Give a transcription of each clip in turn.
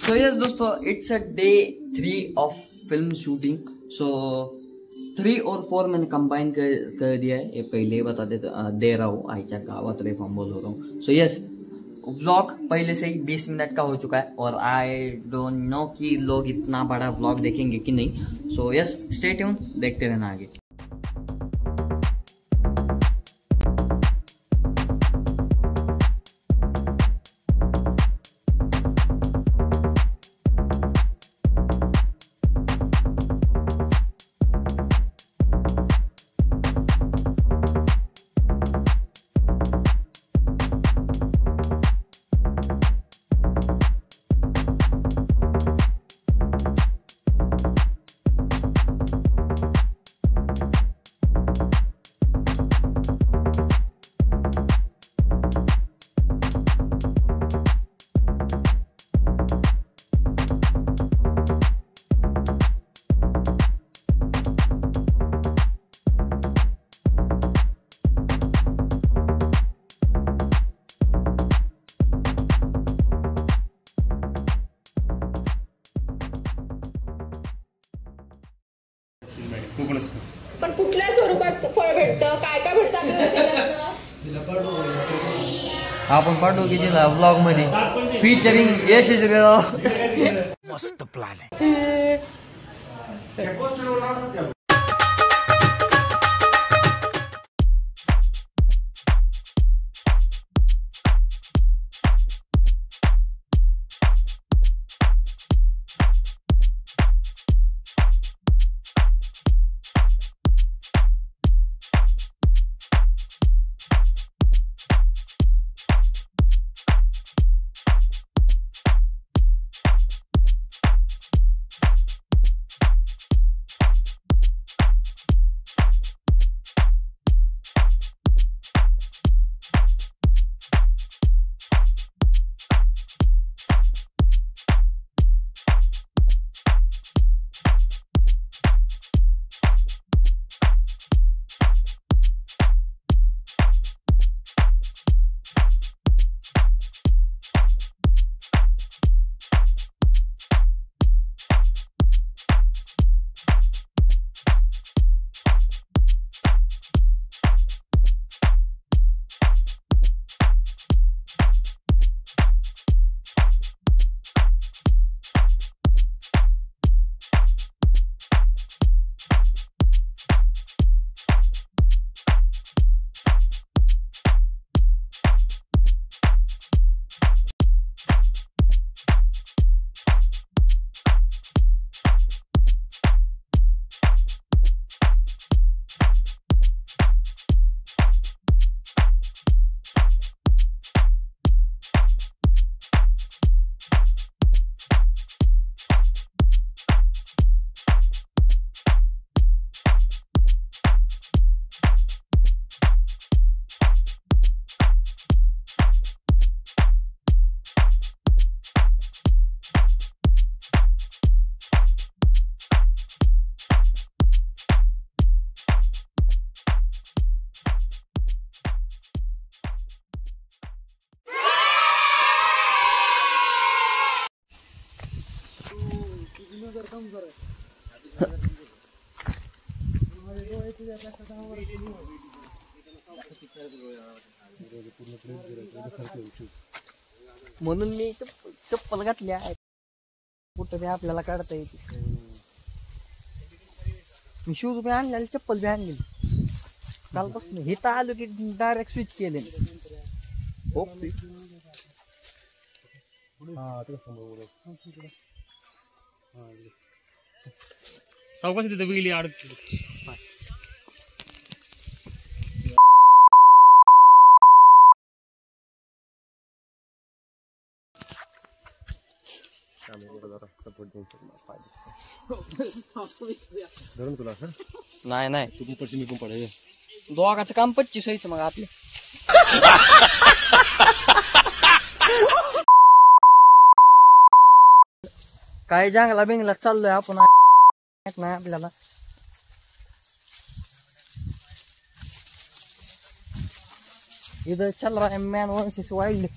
So yes दोस्तों, it's a day 3 of film shooting. So 3 और 4 मैंने combine कर दिया है। ये पहले ही बता दे रहा हूँ, आईचा गावात रिफॉर्म बोल रहा हूँ। सो यस, व्लॉग पहले से ही 20 मिनट का हो चुका है और आई डोंट नो कि लोग इतना बड़ा व्लॉग देखेंगे कि नहीं। सो यस, स्टे ट्यून, देखते रहना आगे। पण कुठल्या स्वरूपात फळ भेटतं, काय काय भेटतं आपण पाठवू की तिला व्लॉग मध्ये फीचरिंग यशस्वी मस्त प्लॅन आहे। म्हणून मी चप्पल घातली आहे, कुठं बी आपल्याला काढता येते। मी शूज बी आणले, चप्पल बी आणली, कालपासून हे तर आलो की डायरेक्ट स्विच केले। तिथे वेगळी अडचण नाही नाही, तू पडशी मी पण पडे दोघाचं काम 25 व्हायचं मग आपले। काय जंगला बिंगला चाललोय आपण, नाही आपल्याला। इधर चल रहा है मैन 1 वाइल्ड।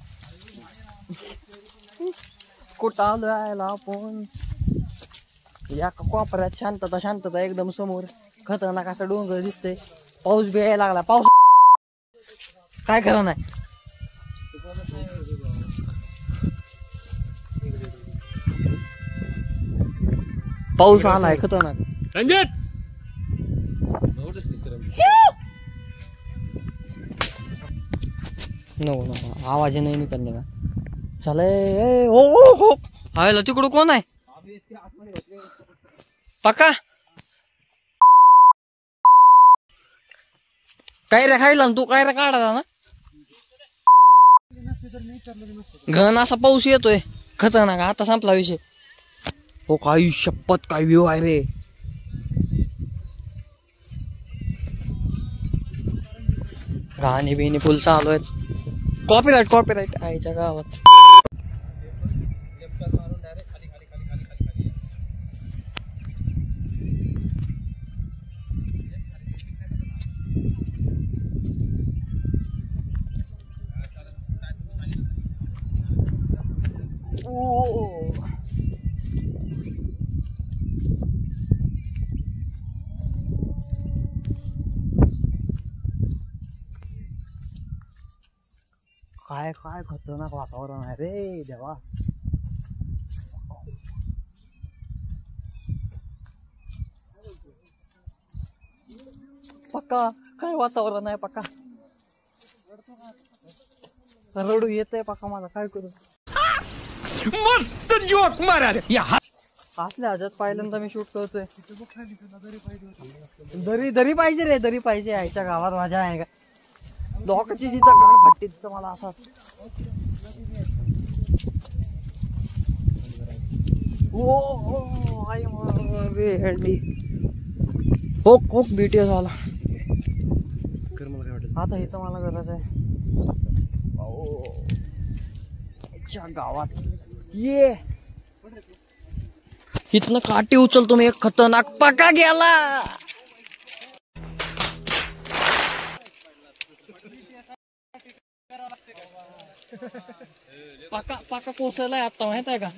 कुठं आलोय आपण या कोपऱ्यात शांतता शांतता एकदम समोर खतरनाक असा डोंगर दिसतंय. पाऊस बी यायला लागला. पाऊस काय खरं नाही. पाऊस आलाय खतरनाक. रंजित नो आवाज नाही निकलने का. चले हो आयला तिकडं कोण आहे पक्का. काय रे खायला तू काय रे काढा ना. घन असा पाऊस येतोय खतरनाक. आता संपला विषय. हो काही शपथ काय व्ह्यू आहे रे. गाणे बिणे फुल चालू आहेत. कॉपीराईट आईच्या गावात. काय काय खतरनाक वातावरण आहे रे देवा. पक्का काय वातावरण आहे पक्का. रडू येतंय पक्का मला. काय करू. मस्त जोक मारा रे. असल्या ह्याच्यात पहिल्यांदा मी शूट करतोय. दरी पाहिजे रे. दरी पाहिजे. आईच्या गावात माझ्या आहे का लोकांची जिथं गाड भट्टी तिथं मला असा हो बीटीएस वाला. आता इथं मला गरज आहे गावात. ये इथनं काठी उचलतो मी. एक खतरनाक पक्का गेला. पाका कोसळलाय आता माहित आहे का.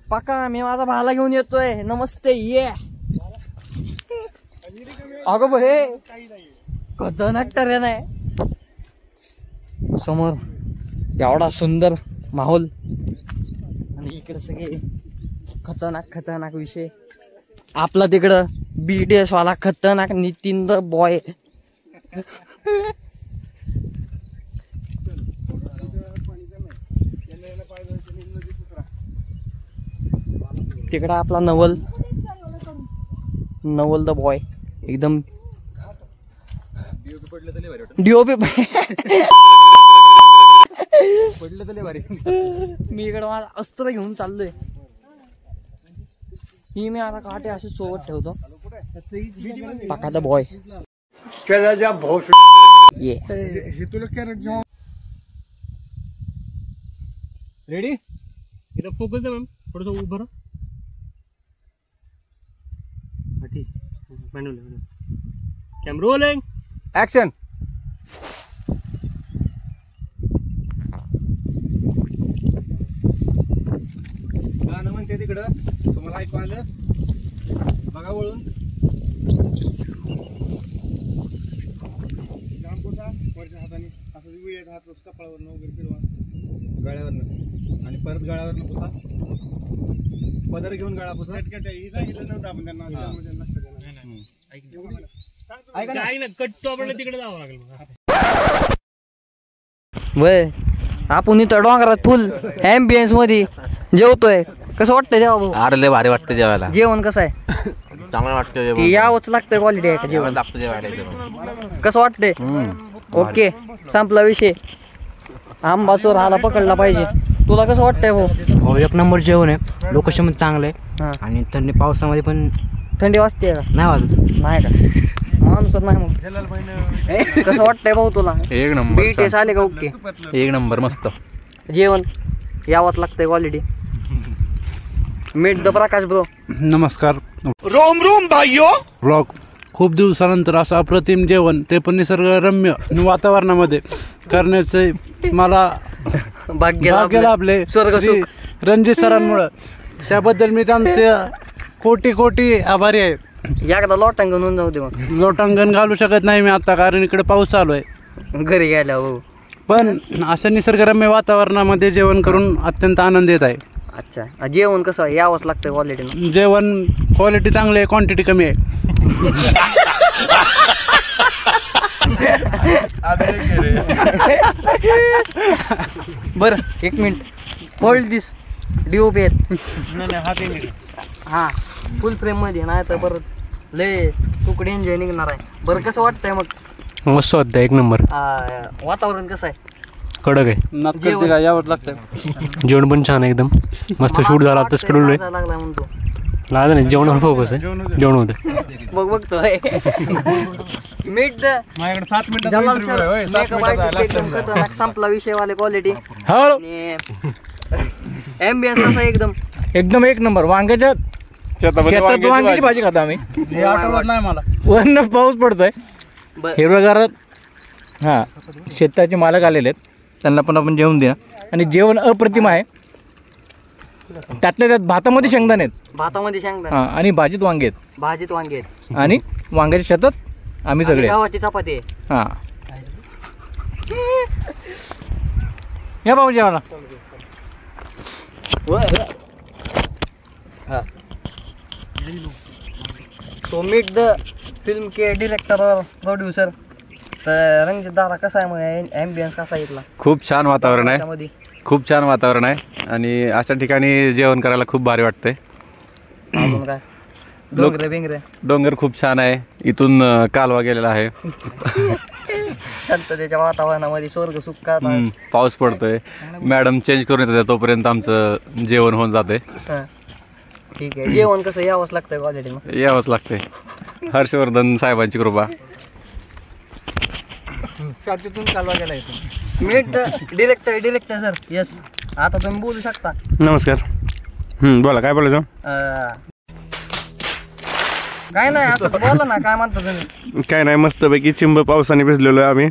पाका मी माझा भाला घेऊन येतोय. नमस्ते ये. अगं बघ हे खतरनाक टर्न आहे समोर. एवढा सुंदर माहोल आणि इकडे सगळे खतरनाक विषय. आपला तिकडं बीटीएस वाला खतरनाक नितीन द बॉय. तिकडं आपला नवल द बॉय एकदम डीओपी पडलं तर भारी. मी इकडं माझा अस्त्र घेऊन चाललोय. ही मी आता काटे असे सोबत ठेवतो. पक्का द बॉय. ये रेडी. इथं फोकस आहे मॅम. थोडंसं उभं राहा. Camera rolling action. गाणं म्हणते तिकडं तुम्हाला ऐकू आलं बघा वळून. वरच्या हाताने असं विळ्याचा हात कपाळावरनं वगैरे फिरवा. गळ्यावरनं आणि परत गळ्यावरनं पुसा. पदर घेऊन गळा पुसा. सांगितलं नव्हतं आपण त्यांना. ऐका ना कट्टू आपल्याला तिकडे जावं लागेल. वय आपण इथं डोंगरात फुल ॲम्बियन्स मध्ये जेवतोय. कसं वाटतंय जेव्हा. अरे लय भारी वाटतं जेवायला. जेवण कसं आहे. चांगलं वाटतं. की यावंच लागतंय. क्वालिटी आहे का जेवण. लागतं जेवायला. कसं वाटतंय. ओके संपला विषय. आंबा चोर हाला पकडला पाहिजे. तुला कसं वाटतंय भाऊ. एक नंबर जेवण आहे. लोकेशन पण चांगलं आहे आणि थंडी पावसामध्ये पण थंडी वाजते का. नाही वाजत. नाही का माणूस नाही. मग कसं वाटतंय भाऊ तुला. एक नंबर. बीटीएस आले का. ओके एक नंबर मस्त जेवण यावंच लागतंय. Quality. Meet the Prakash bro. नमस्कार. रोम रोम भाइयों. ब्लॉग खूप दिवसानंतर असं अप्रतिम जेवण ते पण निसर्गरम्य वातावरणामध्ये करण्याचे मला भाग्य लाभले स्वर्ग श्री रणजित सरांमुळं. त्याबद्दल मी त्यांचे कोटी कोटी आभारी आहे. एकदा लोटांगण होऊन जाऊ दे मग. लोटांगण घालू शकत नाही मी आता, कारण इकडे पाऊस चालू आहे. घरी गेल्या हो. पण अशा निसर्गरम्य वातावरणामध्ये जेवण करून अत्यंत आनंद येत आहे. अच्छा, जेवण कसं आहे? यावंच लागतं क्वालिटी. जेवण क्वालिटी चांगली आहे, क्वांटिटी कमी आहे. बरं एक मिनिट, होल्ड दिस. DOP आहेत हां, फुल फ्रेम मध्ये, नाही तर परत लय तुकडे एन्जॉय निघणार आहे. बरं कसं वाटतंय मग? मस्त वाटतं, एक नंबर. वातावरण कसं आहे? कडक आहे. नाचते का यावं लागतं. जेवण पण छान आहे एकदम. मस्त शूट झाला आताच कडून लागला म्हणतो. लाज नाही, जेवणावर फोकस आहे. जेवण होतं. बघतोय. मीट द माझ्याकडे 7 मिनिटात जलाल सर, मेकअप आर्टिस्ट एकदम खतरनाक, संपला विषय वाले क्वालिटी. एम्बियन्स कसा एकदम एकदम एक नंबर. वांग्याच्या शेतात वांग्याची भाजी खातो आम्ही. हे आठवत नाही मला. वरनं पाऊस पडतोय, हिरव्यागारात. हां, शेताचे मालक आलेले आहेत, त्यांना पण आपण जेवण देणार. आणि जेवण अप्रतिम आहे. त्यातल्या त्यात भातामध्ये शेंगदाणे आहेत. भातामध्ये शेंगदाणे. हां, आणि भाजीत वांगे आहेत. भाजीत वांगे आहेत. आणि वांग्याच्या शेतात आम्ही सगळे. गावाची चपाती आहे. हां, या बाबा जेवायला. सो मीट द फिल्म के डिरेक्टर और प्रोड्युसर. तर रणजित दादा कसा आहे मग? ॲम्बियन्स कसा आहे इथला? खूप छान वातावरण आहे. त्याच्यामध्ये खूप छान वातावरण आहे आणि अशा ठिकाणी जेवण करायला खूप भारी वाटतंय. अजून काय? डोंगरे बिंगरे डोंगर खूप छान आहे. इथून कालवा गेलेला आहे. शांततेच्या वातावरणामध्ये स्वर्ग सुख का. पाऊस पडतोय. मॅडम चेंज करून येतात, तोपर्यंत आमचं जेवण होऊन जाते. ठीक आहे. जेवण कसं यावंच लागतंय क्वालिटी. यावंच लागतंय. हर्षवर्धन साहेबांची कृपा. कालवा गेला इथून. Meet the director sir. Yes, आता तुम्ही बोलू शकता. नमस्कार. बोला, काय बोलायचं? काय नाही, असं बोला ना, काय म्हणता तुम्ही? काय नाही, मस्तपैकी चिंब पावसाने भिजलेलो आहे आम्ही.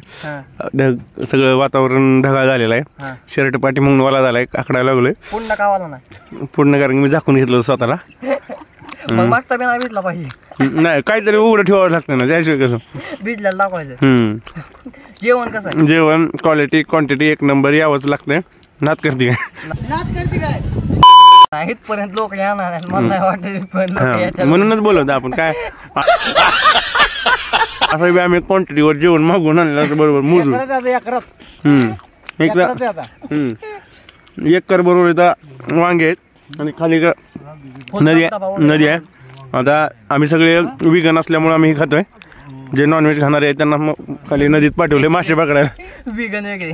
सगळं वातावरण ढगाळ झालेलं आहे. शर्ट पाठी म्हणून वाला झालाय, आकडायला लागलोय. पुन्हा कावाला नाही पूर्ण, कारण मी झाकून घेतलं स्वतःला. मग मागचा बी नाही भिजला पाहिजे. नाही, काहीतरी उघडं ठेवावं लागतं ना, त्याशिवाय कसं. भिजल्याला दाखवायचं. जेवण कसं आहे? जेवण क्वालिटी क्वांटिटी एक नंबर, यावंच लागतंय. नात करते काय? इथपर्यंत लोक येणार नाही, मला नाही वाटत इथपर्यंत लोक येतात. म्हणूनच बोलवतो आपण. काय असं बी आम्ही क्वांटिटीवर जेवण मागून आणलं बरोबर मोजून. एक कर बरोबर इथं वांगे आहेत आणि खाली नदी आहे. आता आम्ही सगळे विगन असल्यामुळे आम्ही हे खातोय. जे नॉनव्हेज खाणारे आहेत त्यांना मग खाली नदीत पाठवले मासे पकडायला. विगन वेगळे.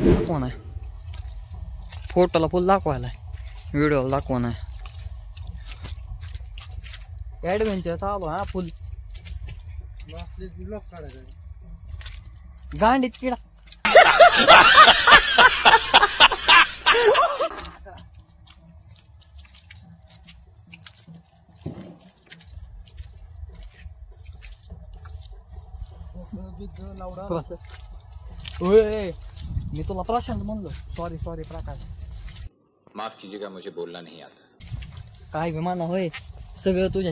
दाखवा नाही, फोटोला फुल दाखवायला, व्हिडिओला दाखवा नाही. ऍडव्हेंचर चालू हा फुल गांडीत किडा मी तुला प्रशांत म्हणलो. सॉरी प्रकाश. माफ कीजिएगा, मुझे बोलना नहीं आता. काय विमान होय सगळं तुझ्या.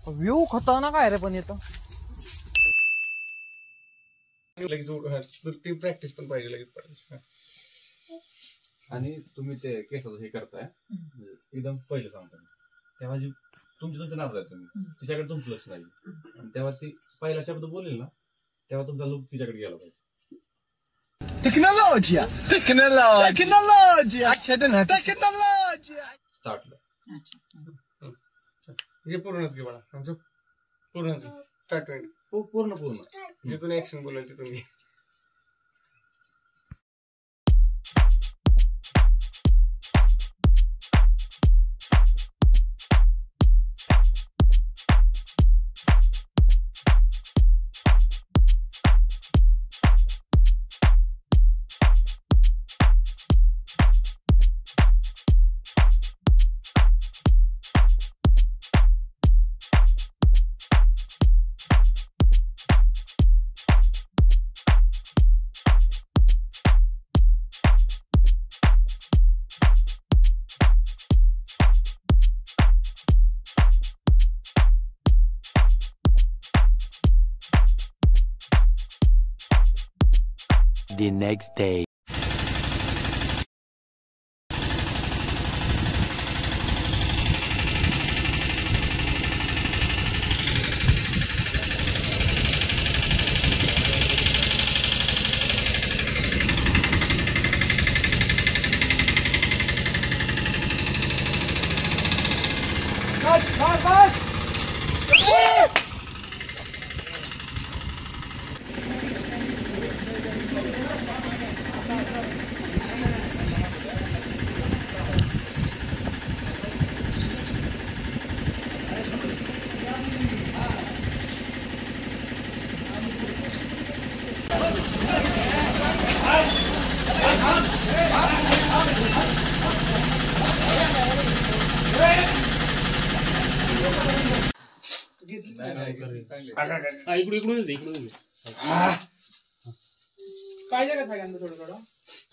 व्ह्यू खतरनाक आहे रे पण येतो. लगेच प्रॅक्टिस पण पाहिजे लगेच. आणि तुम्ही ते केसाचं हे करताय एकदम पहिलं सांगताय तेव्हा जी तुमच्या नाव आहे तुम्ही तिच्याकडे तुमचं लक्ष नाही आणि तेव्हा ती पहिला शब्द बोलेल ना तेव्हा तुमचा लूक तिच्याकडे गेला पाहिजे. स्टार्टला हे पूर्णच घे बाळा आमचं पूर्णच स्टार्ट पूर्ण जिथून ऍक्शन बोलायचं तिथून घे. The next day.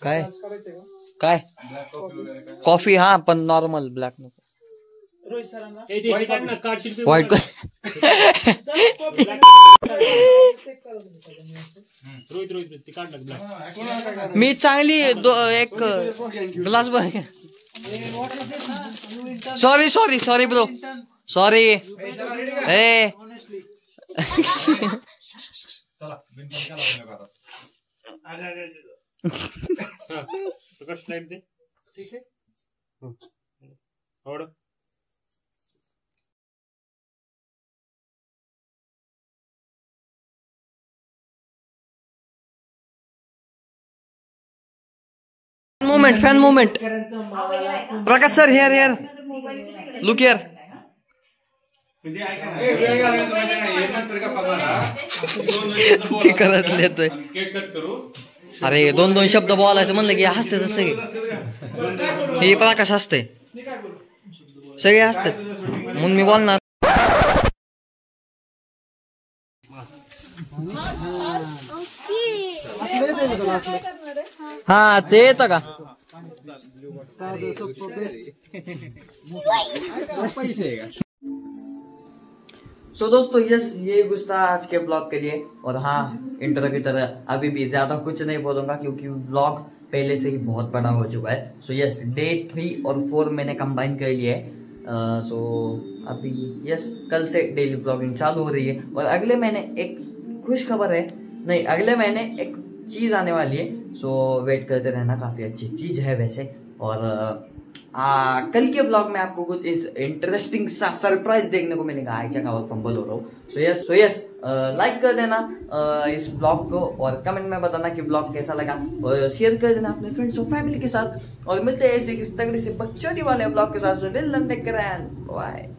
काय काय कॉफी हा पण नॉर्मल ब्लॅक नको. व्हाईट मी चांगली एक ग्लास भर. Sorry bro sorry. A fan movement. Prakash sir, here. Look here. करत लेतोय. अरे 2 शब्द बोलायचं म्हणलं की हसते तसं हे प्रकाश हसते सगळे हसते म्हणून मी बोलणार. हा ते येतं का सो दोस्तों यस ये कुछ था आज के ब्लॉग के लिए. और हाँ इंट्रो की तरह अभी भी ज़्यादा कुछ नहीं बोलूँगा क्योंकि ब्लॉग पहले से ही बहुत बड़ा हो चुका है. सो यस डे 3 और 4 मैंने कंबाइन कर लिया है. सो अभी यस कल से डेली ब्लॉगिंग चालू हो रही है. और अगले महीने एक खुश खबर है, नहीं अगले महीने एक चीज़ आने वाली है. सो वेट करते रहना, काफ़ी अच्छी चीज़ है वैसे. और कल के ब्लॉग में आपको कुछ इस इंटरेस्टिंग सा सरप्राइज देखने को मिलेगा. आयच्या गावात फंबल हो रहा हूँ. सो यस लाइक कर देना इस ब्लॉग को और कमेंट में बताना कि ब्लॉग कैसा लगा और शेयर कर देना अपने फ्रेंड्स और फैमिली के साथ और मिलते हैं ऐसे किस तगड़े से बकचोदी वाले ब्लॉग के साथ। बाय।